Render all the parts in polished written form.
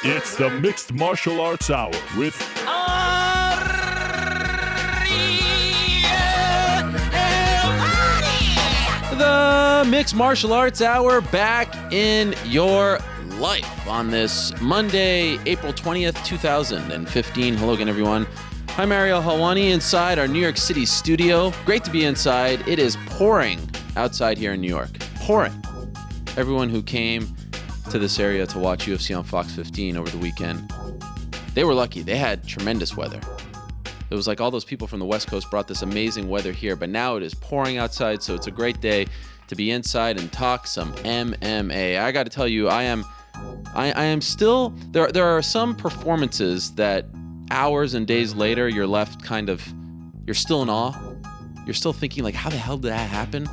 It's the Mixed Martial Arts Hour with the Mixed Martial Arts Hour back in your life on this Monday, April 20th, 2015. Hello again, everyone. I'm Ariel Helwani inside our New York City studio. Great to be inside. It is pouring outside here in New York. Pouring. Everyone who came to this area to watch UFC on Fox 15 over the weekend, they were lucky. They had tremendous weather. It was like all those people from the West Coast brought this amazing weather here, but now it is pouring outside, so it's a great day to be inside and talk some MMA. I got to tell you, I am still, there are some performances that hours and days later, you're left you're still in awe. You're still thinking, like, how the hell did that happen?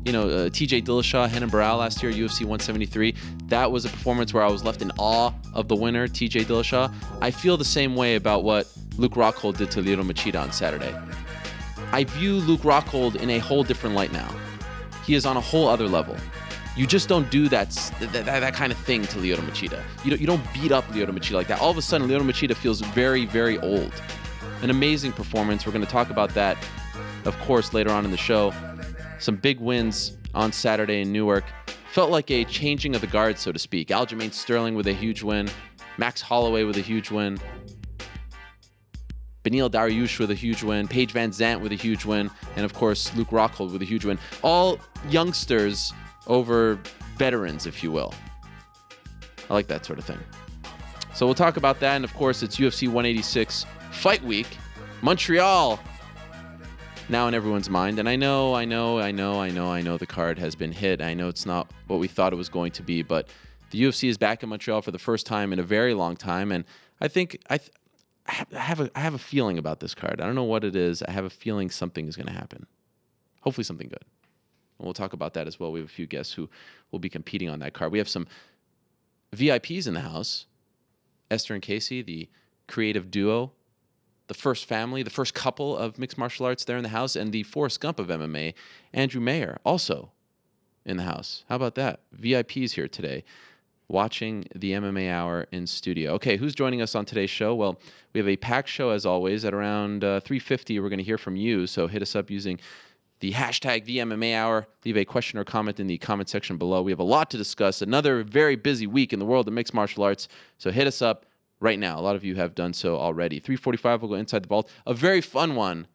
You know, TJ Dillashaw, Renan Barão last year, UFC 173. That was a performance where I was left in awe of the winner, TJ Dillashaw. I feel the same way about what Luke Rockhold did to Lyoto Machida on Saturday. I view Luke Rockhold in a whole different light now. He is on a whole other level. You just don't do that kind of thing to Lyoto Machida. You don't beat up Lyoto Machida like that. All of a sudden, Lyoto Machida feels very, very old. An amazing performance. We're going to talk about that, of course, later on in the show. Some big wins on Saturday in Newark. Felt like a changing of the guard, so to speak. Aljamain Sterling with a huge win. Max Holloway with a huge win. Beneil Dariush with a huge win. Paige Van Zandt with a huge win. And, of course, Luke Rockhold with a huge win. All youngsters over veterans, if you will. I like that sort of thing. So we'll talk about that. And, of course, it's UFC 186 Fight Week. Montreal now in everyone's mind. And I know the card has been hit. I know it's not what we thought it was going to be, but the UFC is back in Montreal for the first time in a very long time. And I think I have a feeling about this card. I don't know what it is. I have a feeling something is going to happen. Hopefully something good. And we'll talk about that as well. We have a few guests who will be competing on that card. We have some VIPs in the house. Esther and Casey, the creative duo, the first family, the first couple of mixed martial arts there in the house, and the Forrest Gump of MMA, Andrew Mayer, also in the house. How about that? VIPs here today, watching the MMA Hour in studio. Okay, who's joining us on today's show? Well, we have a packed show as always. At around 3:50, we're going to hear from you, so hit us up using the hashtag TheMMA Hour. Leave a question or comment in the comment section below. We have a lot to discuss. Another very busy week in the world of mixed martial arts, so hit us up right now. A lot of you have done so already. 3:45, we'll go inside the vault. A very fun one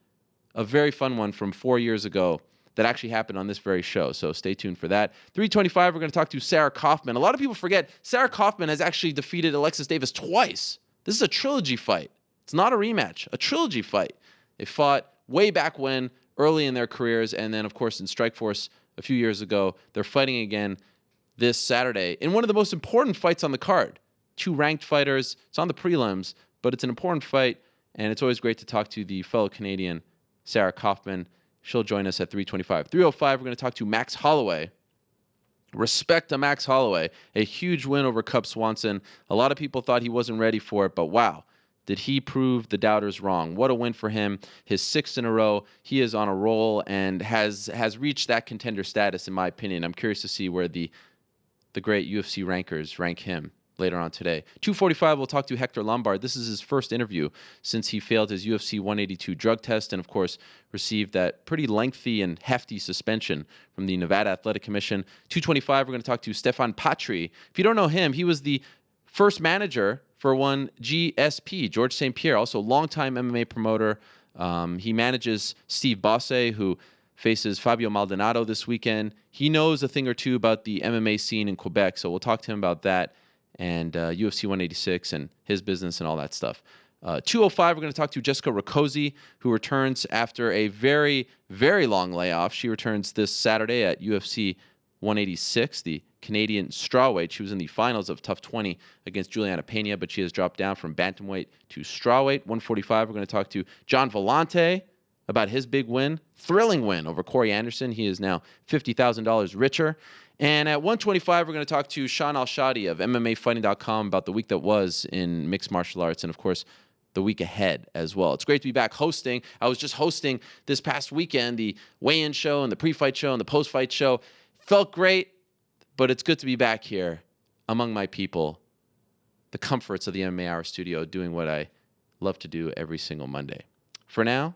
from 4 years ago that actually happened on this very show, so stay tuned for that. 3:25, we're going to talk to Sarah Kaufman. A lot of people forget Sarah Kaufman has actually defeated Alexis Davis twice. This is a trilogy fight. It's not a rematch, a trilogy fight. They fought way back when, early in their careers, and then, of course, in Strikeforce a few years ago. They're fighting again this Saturday in one of the most important fights on the card. Two ranked fighters. It's on the prelims, but it's an important fight, and it's always great to talk to the fellow Canadian, Sarah Kaufman. She'll join us at 3:25. 3:05, we're going to talk to Max Holloway. Respect to Max Holloway. A huge win over Cub Swanson. A lot of people thought he wasn't ready for it, but wow, did he prove the doubters wrong. What a win for him. His sixth in a row. He is on a roll and has reached that contender status, in my opinion. I'm curious to see where the great UFC rankers rank him later on today. 2:45, we'll talk to Hector Lombard. This is his first interview since he failed his UFC 182 drug test and, of course, received that pretty lengthy and hefty suspension from the Nevada Athletic Commission. 2:25, we're going to talk to Stefan Patry. If you don't know him, he was the first manager for one GSP, George St. Pierre, also longtime MMA promoter. He manages Steve Bosse, who faces Fabio Maldonado this weekend. He knows a thing or two about the MMA scene in Quebec, so we'll talk to him about that and UFC 186 and his business and all that stuff. 2:05, we're going to talk to Jessica Rakoczy, who returns after a very, very long layoff. She returns this Saturday at UFC 186, the Canadian strawweight. She was in the finals of Tough 20 against Juliana Pena, but she has dropped down from bantamweight to strawweight. 1:45, we're going to talk to John Vellante about his big win, thrilling win over Corey Anderson. He is now $50,000 richer. And at 1:25, we're going to talk to Sean Al-Shadi of MMAfighting.com about the week that was in mixed martial arts and, of course, the week ahead as well. It's great to be back hosting. I was just hosting this past weekend the weigh-in show and the pre-fight show and the post-fight show. Felt great, but it's good to be back here among my people the comforts of the MMA Hour studio, doing what I love to do every single Monday. For now,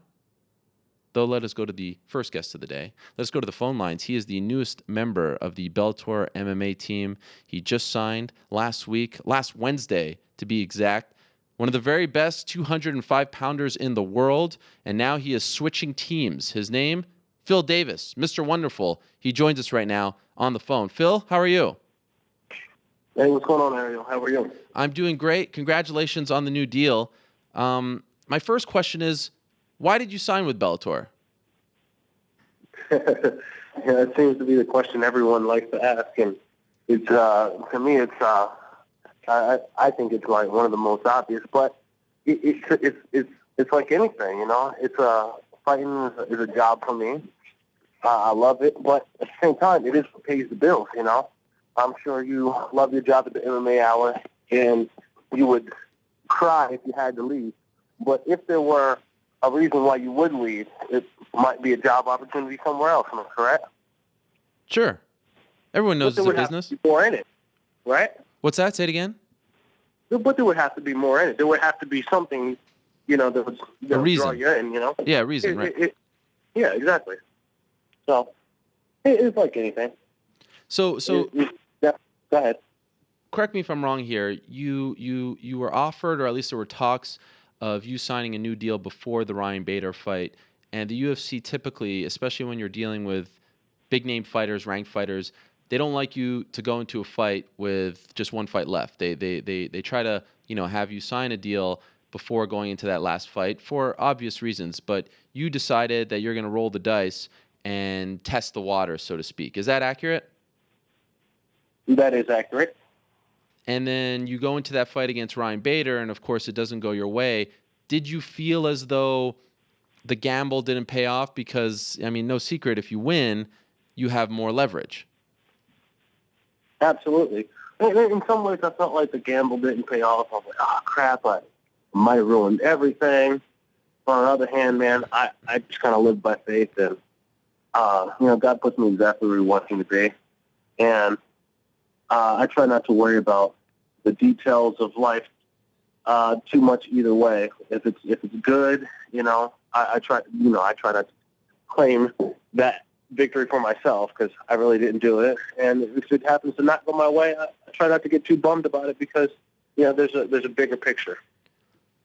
though, let us go to the first guest of the day. Let's go to the phone lines. He is the newest member of the Bellator MMA team. He just signed last Wednesday to be exact. One of the very best 205-pounders in the world, and now he is switching teams. His name, Phil Davis, Mr. Wonderful. He joins us right now on the phone. Phil, how are you? Hey, what's going on, Ariel? How are you? I'm doing great. Congratulations on the new deal. My first question is, why did you sign with Bellator? Yeah, it seems to be the question everyone likes to ask, and it's to me, it's I think it's like one of the most obvious, but it's like anything, you know. It's fighting is a job for me. I love it, but at the same time, it is what pays the bills, you know. I'm sure you love your job at the MMA Hour, and you would cry if you had to leave. But if there were a reason why you would leave, it might be a job opportunity somewhere else. Am I correct? Sure. Everyone knows it's a business. Have to be more in it, right? What's that? Say it again. But there would have to be more in it. There would have to be something, you know, that would draw you in, you know? Yeah, a reason, right? Yeah, exactly. So it's like anything. So Yeah, go ahead. Correct me if I'm wrong here. You were offered, or at least there were talks of you signing a new deal before the Ryan Bader fight. And the UFC typically, especially when you're dealing with big name fighters, ranked fighters, they don't like you to go into a fight with just one fight left. They try to, you know, have you sign a deal before going into that last fight for obvious reasons. But you decided that you're going to roll the dice and test the water, so to speak. Is that accurate? That is accurate. And then you go into that fight against Ryan Bader, and of course it doesn't go your way. Did you feel as though the gamble didn't pay off? Because, I mean, no secret, if you win, you have more leverage. Absolutely. In some ways, I felt like the gamble didn't pay off. I was like, oh, crap, I might have ruined everything. On the other hand, man, I just kind of live by faith, and, you know, God puts me exactly where he wants me to be. And I try not to worry about the details of life too much either way. If it's good, you know, I try not to claim that victory for myself because I really didn't do it. And if it happens to not go my way, I try not to get too bummed about it because, you know, there's a bigger picture.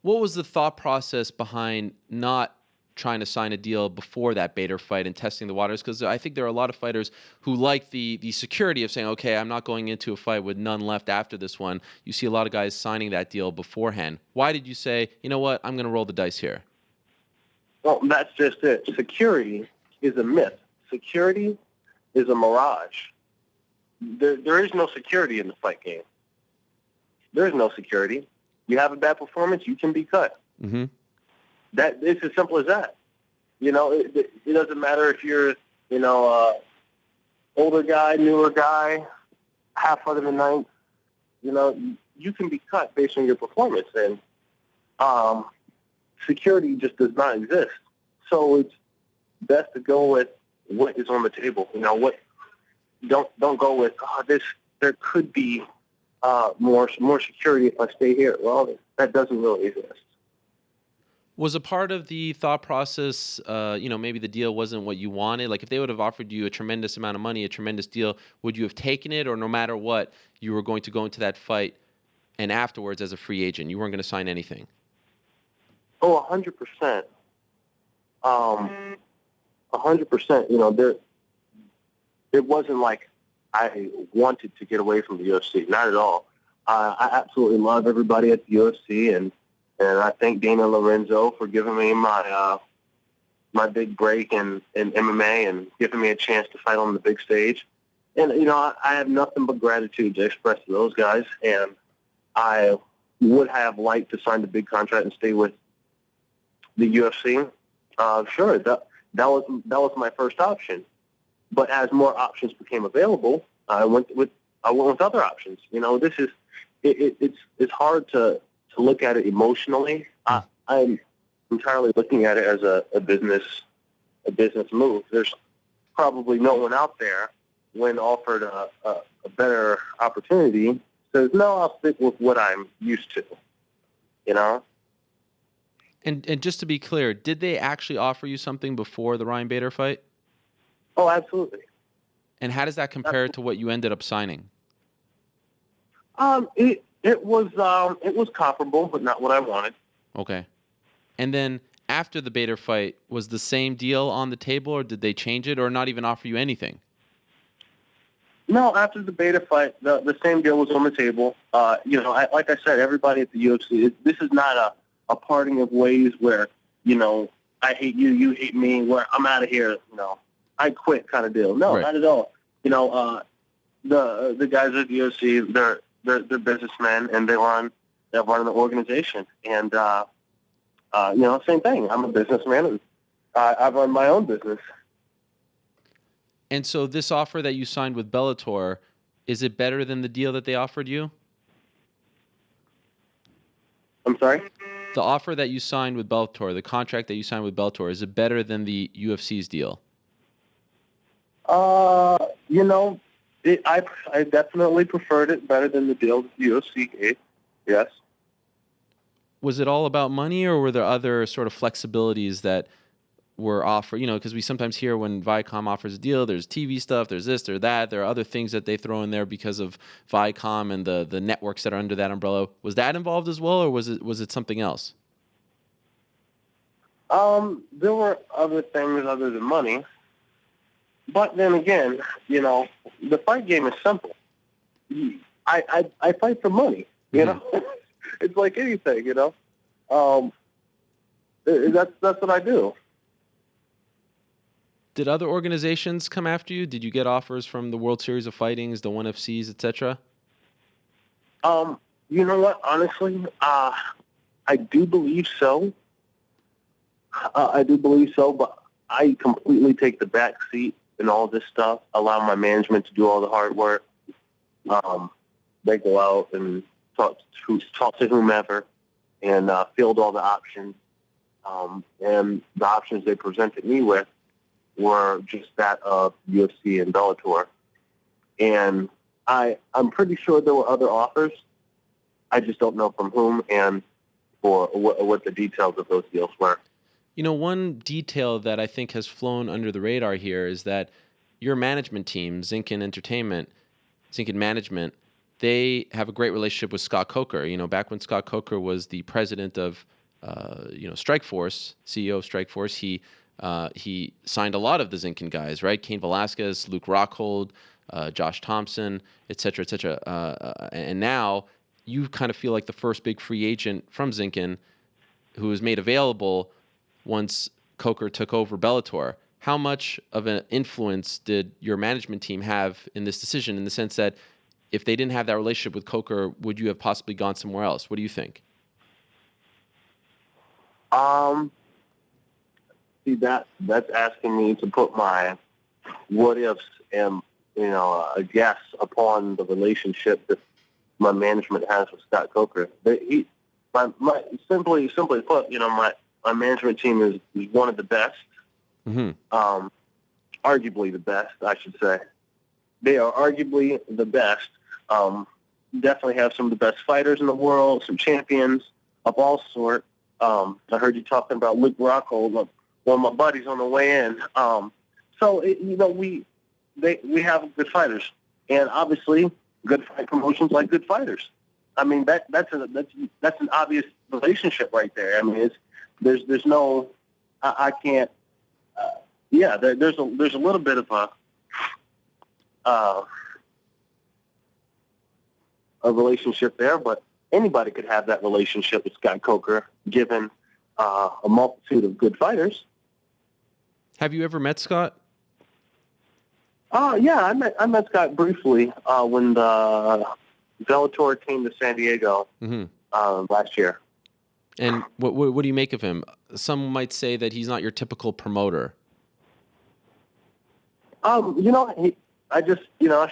What was the thought process behind not trying to sign a deal before that Bader fight and testing the waters? Because I think there are a lot of fighters who like the security of saying, okay, I'm not going into a fight with none left after this one. You see a lot of guys signing that deal beforehand. Why did you say, you know what, I'm going to roll the dice here? Well, that's just it. Security is a myth. Security is a mirage. There is no security in the fight game. There is no security. You have a bad performance, you can be cut. Mm-hmm. It's as simple as that. You know, it doesn't matter if you're, you know, older guy, newer guy, half other than ninth. You know, you can be cut based on your performance, and security just does not exist. So it's best to go with what is on the table. You know, what don't go with there could be more security if I stay here. Well, that doesn't really exist. Was a part of the thought process, you know, maybe the deal wasn't what you wanted? Like if they would have offered you a tremendous amount of money, a tremendous deal, would you have taken it? Or no matter what, you were going to go into that fight and afterwards as a free agent, you weren't going to sign anything? Oh, 100%. 100%. You know, it wasn't like I wanted to get away from the UFC. Not at all. I absolutely love everybody at the UFC, and I thank Dana Lorenzo for giving me my big break in MMA and giving me a chance to fight on the big stage. And, you know, I have nothing but gratitude to express to those guys. And I would have liked to sign the big contract and stay with the UFC. Sure, that was my first option. But as more options became available, I went with other options. You know, it's hard to look at it emotionally. I'm entirely looking at it as a business move. There's probably no one out there when offered a better opportunity says, no, I'll stick with what I'm used to, you know? And just to be clear, did they actually offer you something before the Ryan Bader fight? Oh, absolutely. And how does that compare to what you ended up signing? It was comparable, but not what I wanted. Okay. And then after the Bader fight, was the same deal on the table, or did they change it, or not even offer you anything? No, after the Beta fight, the same deal was on the table. Like I said, everybody at the UFC, this is not a parting of ways where, I hate you, you hate me, where I'm out of here, I quit kind of deal. No, Right. not at all. The guys at the UFC, they're businessmen, and they're running the organization. And, same thing. I'm a businessman, and I run my own business. And so this offer that you signed with Bellator, is it better than the deal that they offered you? I'm sorry? The offer that you signed with Bellator, the contract that you signed with Bellator, is it better than the UFC's deal? I definitely preferred it better than the deal that the UFC gave. Yes. Was it all about money, or were there other sort of flexibilities that were offered? Because we sometimes hear when Viacom offers a deal, there's TV stuff, there's this, there's that. There are other things that they throw in there because of Viacom and the networks that are under that umbrella. Was that involved as well, or was it something else? There were other things other than money. But then again, the fight game is simple. I fight for money, It's like anything, That's what I do. Did other organizations come after you? Did you get offers from the World Series of Fightings, the ONE FCs, etc.? You know what? Honestly, I do believe so. But I completely take the back seat in all this stuff, allow my management to do all the hard work. They go out and talk to whomever and field all the options. And the options they presented me with were just that of UFC and Bellator. And I'm pretty sure there were other offers. I just don't know from whom and for what the details of those deals were. One detail that I think has flown under the radar here is that your management team, Zinkin Management, they have a great relationship with Scott Coker. Back when Scott Coker was the president of, Strikeforce, CEO of Strikeforce, he signed a lot of the Zinkin guys, right? Cain Velasquez, Luke Rockhold, Josh Thompson, et cetera, et cetera. And now you kind of feel like the first big free agent from Zinkin who was made available once Coker took over Bellator. How much of an influence did your management team have in this decision, in the sense that if they didn't have that relationship with Coker, would you have possibly gone somewhere else? What do you think? See, that's asking me to put my what ifs and a guess upon the relationship that my management has with Scott Coker. Simply put, my management team is one of the best. Mm-hmm. Arguably the best, I should say. They are arguably the best. Definitely have some of the best fighters in the world, some champions of all sorts. I heard you talking about Luke Rockhold, one of my buddies on the way in. We have good fighters, and obviously good fight promotions like good fighters. I mean that's an obvious relationship right there. I mean there's no I can't. There's a little bit of a relationship there, but anybody could have that relationship with Scott Coker, given a multitude of good fighters. Have you ever met Scott? Yeah, I met Scott briefly when the Bellator came to San Diego last year. And what do you make of him? Some might say that he's not your typical promoter. I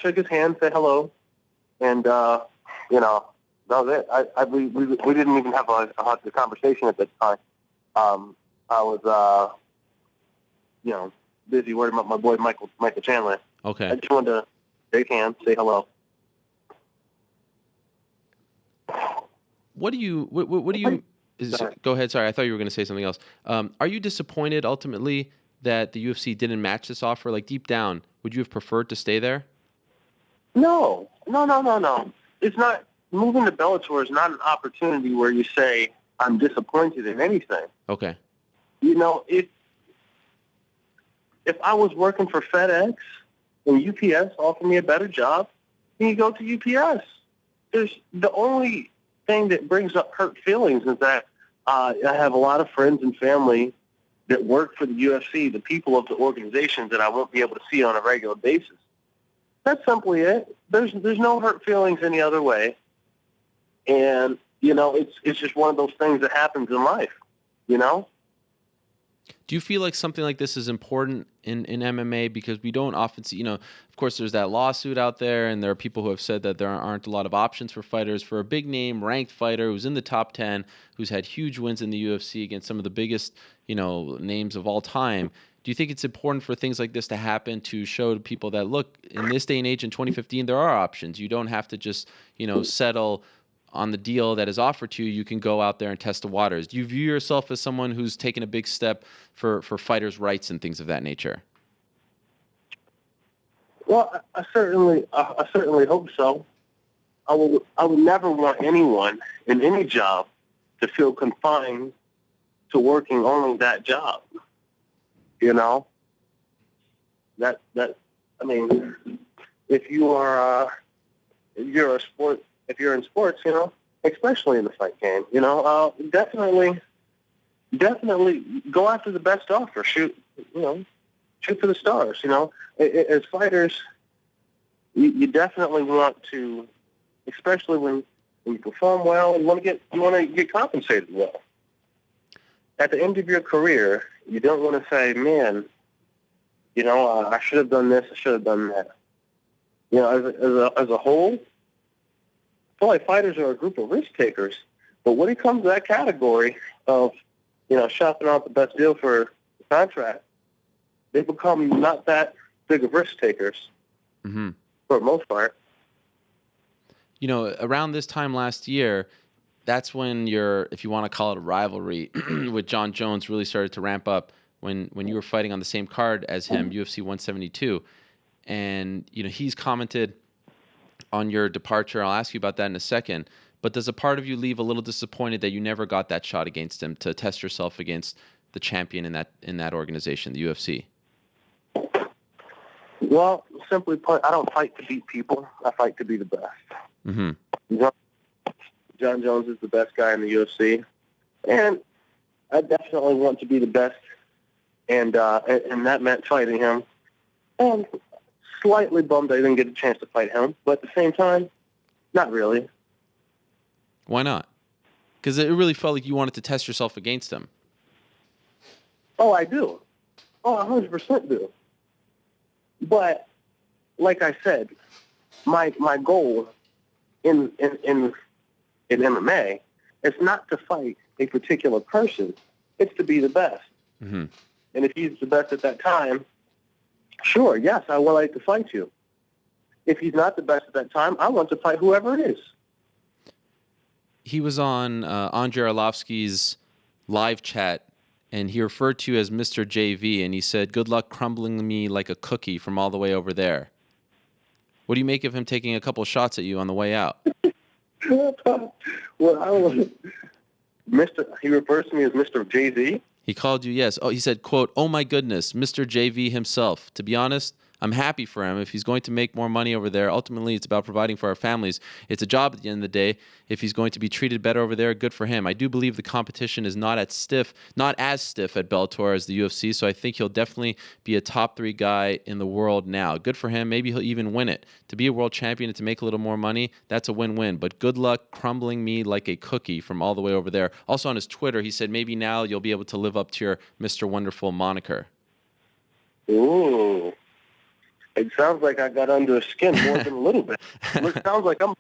shook his hand, said hello, and that was it. We didn't even have a conversation at this time. I was busy worrying about my boy Michael Chandler. Okay. I just wanted to shake hands, say hello. What do you? What do you? Go ahead. Sorry, I thought you were going to say something else. Are you disappointed ultimately that the UFC didn't match this offer? Like deep down, would you have preferred to stay there? No. It's not, moving to Bellator is not an opportunity where you say, I'm disappointed in anything. Okay. You know, if I was working for FedEx and UPS offered me a better job, then you go to UPS. There's the only thing that brings up hurt feelings is that I have a lot of friends and family that work for the UFC, the people of the organizations that I won't be able to see on a regular basis. That's simply it. There's no hurt feelings any other way. And, you know, it's just one of those things that happens in life, you know? Do you feel like something like this is important in MMA? Because we don't often see, of course, there's that lawsuit out there, and there are people who have said that there aren't a lot of options for fighters. For a big name, ranked fighter who's in the top 10, who's had huge wins in the UFC against some of the biggest, names of all time. Do you think it's important for things like this to happen to show to people that, look, in this day and age in 2015, there are options. You don't have to just, settle on the deal that is offered to you. You can go out there and test the waters. Do you view yourself as someone who's taken a big step for fighters' rights and things of that nature? Well, I certainly hope so. I would never want anyone in any job to feel confined to working only that job. You know, I mean, if you're in sports, especially in the fight game, definitely go after the best offer. Shoot for the stars. As fighters, you definitely want to, especially when you perform well, you want to get compensated well. At the end of your career, you don't want to say, man, I should have done this, I should have done that. As a whole, I feel like fighters are a group of risk takers. But when it comes to that category of, shopping out the best deal for the contract, they become not that big of risk takers for the most part. Around this time last year, that's when if you want to call it a rivalry with Jon Jones really started to ramp up when you were fighting on the same card as him, UFC 172. And, he's commented on your departure. I'll ask you about that in a second. But does a part of you leave a little disappointed that you never got that shot against him to test yourself against the champion in that organization, the UFC? Well, simply put, I don't fight to beat people. I fight to be the best. Mm-hmm. Jon Jones is the best guy in the UFC, and I definitely want to be the best, and that meant fighting him. And slightly bummed I didn't get a chance to fight him, but at the same time, not really. Why not? Because it really felt like you wanted to test yourself against him. Oh, I do. Oh, 100% do. But like I said, my goal in MMA is not to fight a particular person. It's to be the best. Mm-hmm. And if he's the best at that time, sure, yes, I would like to fight you. If he's not the best at that time, I want to fight whoever it is. He was on Andrei Arlovsky's live chat, and he referred to you as Mr. JV, and he said, "Good luck crumbling me like a cookie from all the way over there." What do you make of him taking a couple shots at you on the way out? Well, he refers to me as Mr. JV. He called you, yes. Oh, he said, quote, "Oh my goodness, Mr. JV himself. To be honest, I'm happy for him. If he's going to make more money over there, ultimately it's about providing for our families. It's a job at the end of the day. If he's going to be treated better over there, good for him. I do believe the competition is not as stiff at Bellator as the UFC, so I think he'll definitely be a top 3 guy in the world now. Good for him. Maybe he'll even win it. To be a world champion and to make a little more money, that's a win-win. But good luck crumbling me like a cookie from all the way over there." Also on his Twitter, he said, maybe now you'll be able to live up to your Mr. Wonderful moniker. Ooh. It sounds like I got under his skin more than a little bit. It sounds like I'm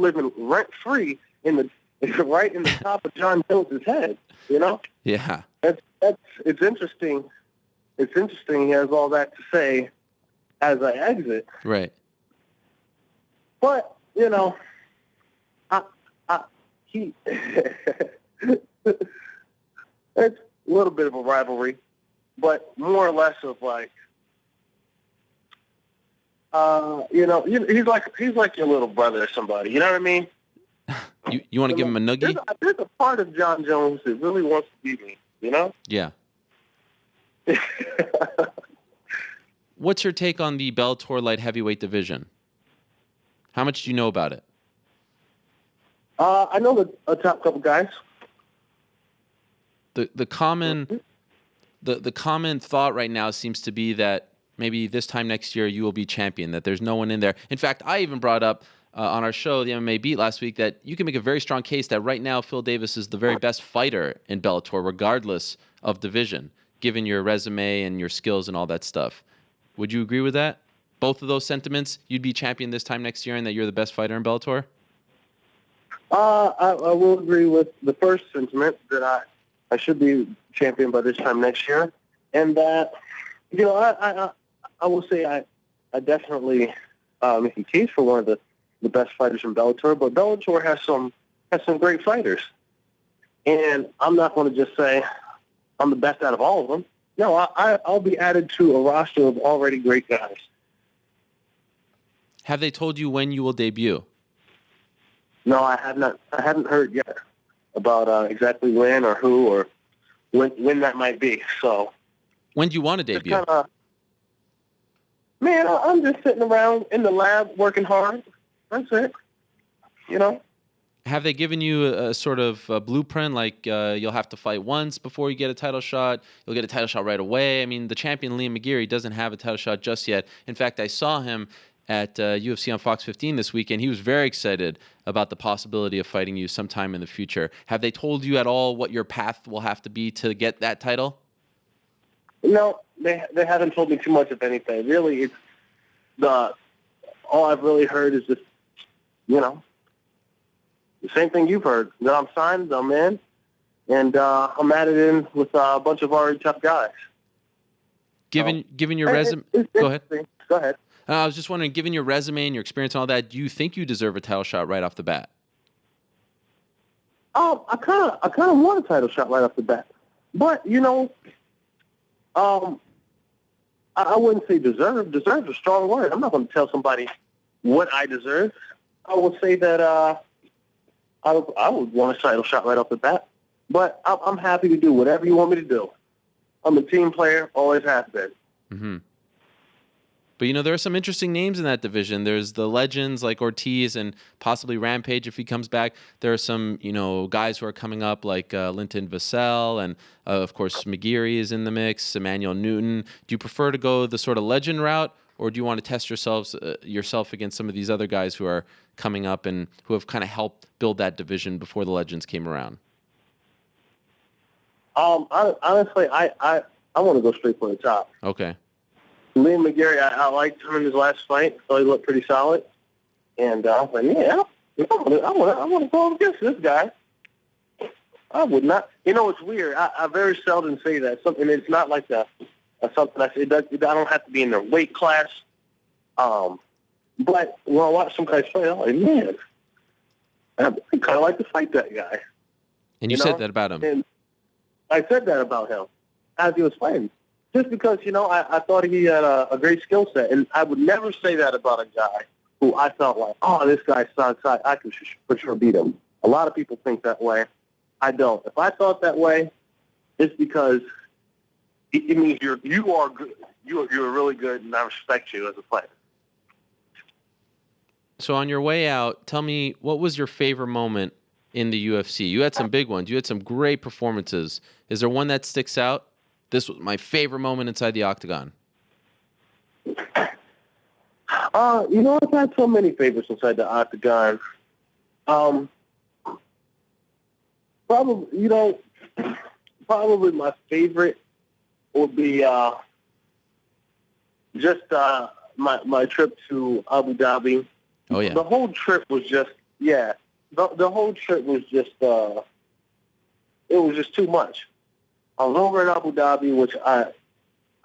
living rent free right in the top of Jon Jones' head. Yeah. It's interesting. It's interesting. He has all that to say as I exit. Right. But He it's a little bit of a rivalry, but more or less of like, he's like your little brother or somebody. You know what I mean? You want to give him a noogie? There's a part of Jon Jones that really wants to beat me. You know? Yeah. What's your take on the Bellator light heavyweight division? How much do you know about it? I know the top couple guys. The common thought right now seems to be that maybe this time next year you will be champion, that there's no one in there. In fact, I even brought up on our show, the MMA Beat, last week, that you can make a very strong case that right now Phil Davis is the very best fighter in Bellator, regardless of division, given your resume and your skills and all that stuff. Would you agree with that? Both of those sentiments, you'd be champion this time next year and that you're the best fighter in Bellator? I will agree with the first sentiment that I should be champion by this time next year, and that I will say I definitely make a case for one of the best fighters in Bellator, but Bellator has some great fighters, and I'm not going to just say I'm the best out of all of them. No, I'll be added to a roster of already great guys. Have they told you when you will debut? No, I have not. I haven't heard yet about exactly when or who or when that might be. So, when do you want to debut? Man, I'm just sitting around in the lab working hard. That's it. You know. Have they given you a sort of blueprint, like you'll have to fight once before you get a title shot? You'll get a title shot right away. I mean, the champion Liam McGeary doesn't have a title shot just yet. In fact, I saw him at UFC on Fox 15 this weekend. He was very excited about the possibility of fighting you sometime in the future. Have they told you at all what your path will have to be to get that title? No, they haven't told me too much of anything. Really, it's all I've really heard is just, the same thing you've heard. That I'm signed, I'm in, and I'm added in with a bunch of already tough guys. Given your resume, go ahead. Go ahead. I was just wondering, given your resume and your experience and all that, do you think you deserve a title shot right off the bat? I kind of want a title shot right off the bat, but I wouldn't say deserve. Deserve is a strong word. I'm not going to tell somebody what I deserve. I will say that I would want a title shot right off the bat, but I'm happy to do whatever you want me to do. I'm a team player, always have been. Mm-hmm. But, there are some interesting names in that division. There's the legends like Ortiz and possibly Rampage if he comes back. There are some, guys who are coming up like Linton Vassell and, of course, McGeary is in the mix, Emmanuel Newton. Do you prefer to go the sort of legend route, or do you want to test yourself against some of these other guys who are coming up and who have kind of helped build that division before the legends came around? Honestly, I want to go straight for the top. Okay. Liam McGeary, I liked him in his last fight, so he looked pretty solid. And I was like, yeah, I want to go against this guy. I would not. It's weird. I very seldom say that. And it's not like something I say. I don't have to be in their weight class. But when I watch some guys fight, I'm like, man, I kind of like to fight that guy. And you said that about him. And I said that about him as he was fighting. Just because, I thought he had a great skill set. And I would never say that about a guy who I felt like, oh, this guy sucks. I could for sure beat him. A lot of people think that way. I don't. If I thought that way, it's because it means you are good. You're really good, and I respect you as a fighter. So on your way out, tell me, what was your favorite moment in the UFC? You had some big ones. You had some great performances. Is there one that sticks out? This was my favorite moment inside the octagon. I've had so many favorites inside the octagon. Probably my favorite would be just my trip to Abu Dhabi. Oh yeah. The whole trip was just The whole trip was just it was just too much. I was over in Abu Dhabi, which I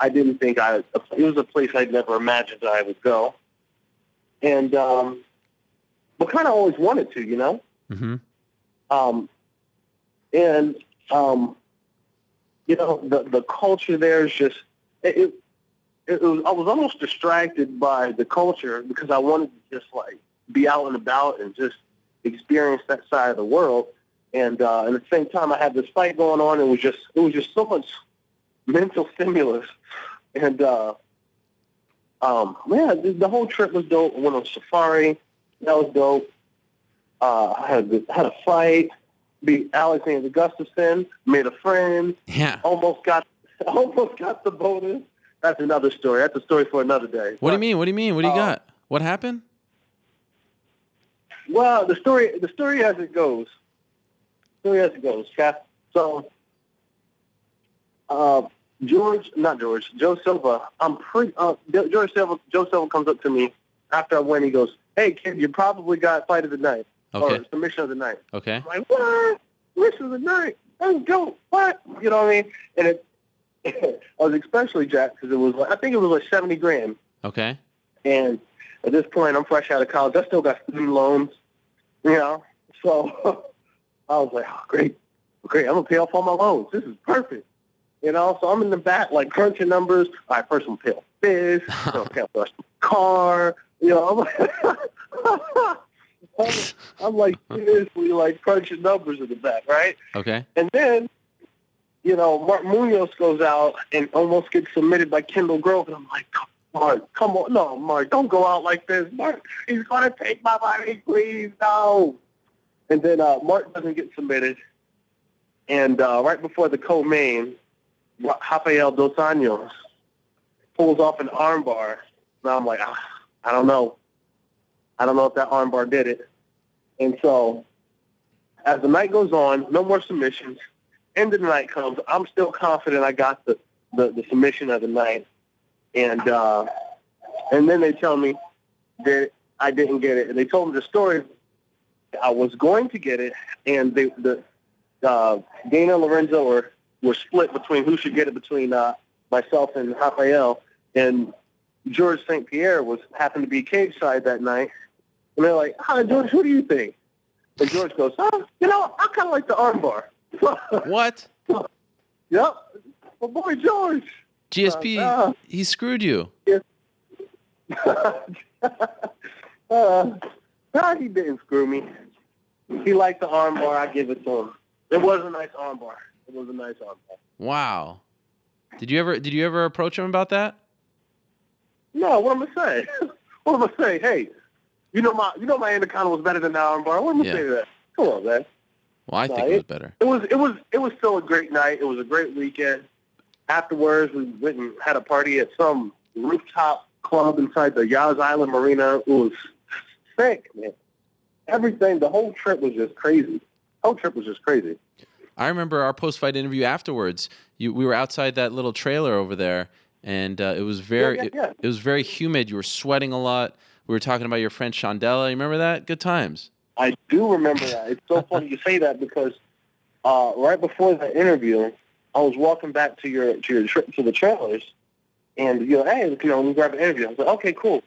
didn't think it was a place I'd never imagined I would go. And but kind of always wanted to, Mm-hmm. And the culture there is just I was almost distracted by the culture because I wanted to just like be out and about and just experience that side of the world. And at the same time, I had this fight going on. It was just so much mental stimulus. And the whole trip was dope. I went on safari. That was dope. I had a fight. Beat Alexander Gustafsson. Made a friend. Yeah. Almost got the bonus. That's another story. That's a story for another day. What do you mean? What do you mean? What do you got? What happened? Well, the story as it goes. Okay? So, Joe Silva. Joe Silva comes up to me after I win. He goes, "Hey kid, you probably got fight of the night or submission of the night." Okay. I'm like, "What? Submission of the night? That's dope. What? You know what I mean?" And I was especially jacked because I think it was like 70 grand. Okay. And at this point, I'm fresh out of college. I still got student loans, So I was like, oh, great. I'm going to pay off all my loans. This is perfect. So I'm in the back, like, crunching numbers. All right, first I'm going to pay off this. I'm pay off the car. I'm like, seriously, like, crunching numbers in the back, right? Okay. And then, Mark Munoz goes out and almost gets submitted by Kendall Grove. And I'm like, Mark, come on. No, Mark, don't go out like this. Mark, he's going to take my money, please. No. And then Mark doesn't get submitted. And right before the co-main, Rafael Dos Anjos pulls off an armbar. And I'm like, I don't know. I don't know if that armbar did it. And so as the night goes on, no more submissions. End of the night comes. I'm still confident I got the submission of the night. And then they tell me that I didn't get it. And they told me the story. I was going to get it, and Dana Lorenzo were split between who should get it between myself and Rafael. And George St. Pierre happened to be cage side that night. And they're like, "Hi, George, who do you think?" And George goes, I kind of like the armbar. What? Yep. My boy George. GSP, he screwed you. Yeah. He didn't screw me. He liked the armbar. I give it to him. It was a nice armbar. Wow. Did you ever approach him about that? No. What am I say? What am I say? Hey, you know my Anaconda was better than that armbar. What am I say to that? Come on, man. Well, I think it was better. It was still a great night. It was a great weekend. Afterwards, we went and had a party at some rooftop club inside the Yas Island Marina. It was sick, man. Everything, the whole trip was just crazy. I remember our post-fight interview afterwards. We were outside that little trailer over there, and it was very it was very humid. You were sweating a lot. We were talking about your friend Shandella. You remember that? Good times. I do remember that. It's so funny you say that because right before the interview, I was walking back to your trip to the trailers, and hey, we grab an interview. I was like, okay, cool.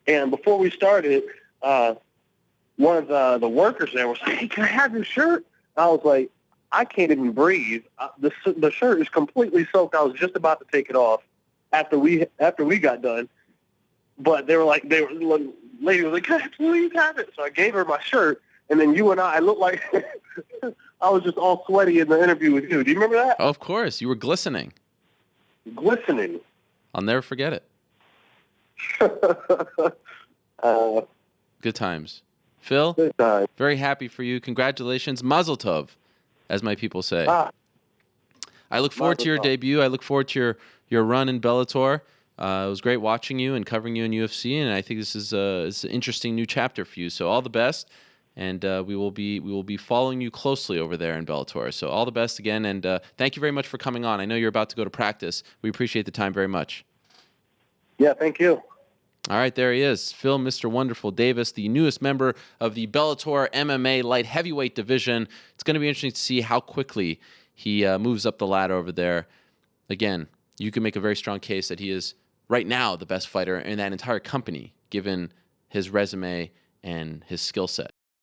And before we started, one of the workers there was like, "Hey, can I have your shirt?" I was like, I can't even breathe. The shirt is completely soaked. I was just about to take it off after we got done, but lady was like, "Can I please have it?" So I gave her my shirt, and then you and I looked like I was just all sweaty in the interview with you. Do you remember that? Of course, you were glistening. Glistening. I'll never forget it. Good times. Phil, Good time. Very happy for you. Congratulations. Mazel tov, as my people say. I look forward to your debut. I look forward to your run in Bellator. It was great watching you and covering you in UFC, and I think this is an interesting new chapter for you. So all the best, and we will be following you closely over there in Bellator. So all the best again, and thank you very much for coming on. I know you're about to go to practice. We appreciate the time very much. Yeah, thank you. All right, there he is, Phil Mr. Wonderful Davis, the newest member of the Bellator MMA light heavyweight division. It's going to be interesting to see how quickly he moves up the ladder over there. Again, you can make a very strong case that he is right now the best fighter in that entire company, given his resume and his skill set.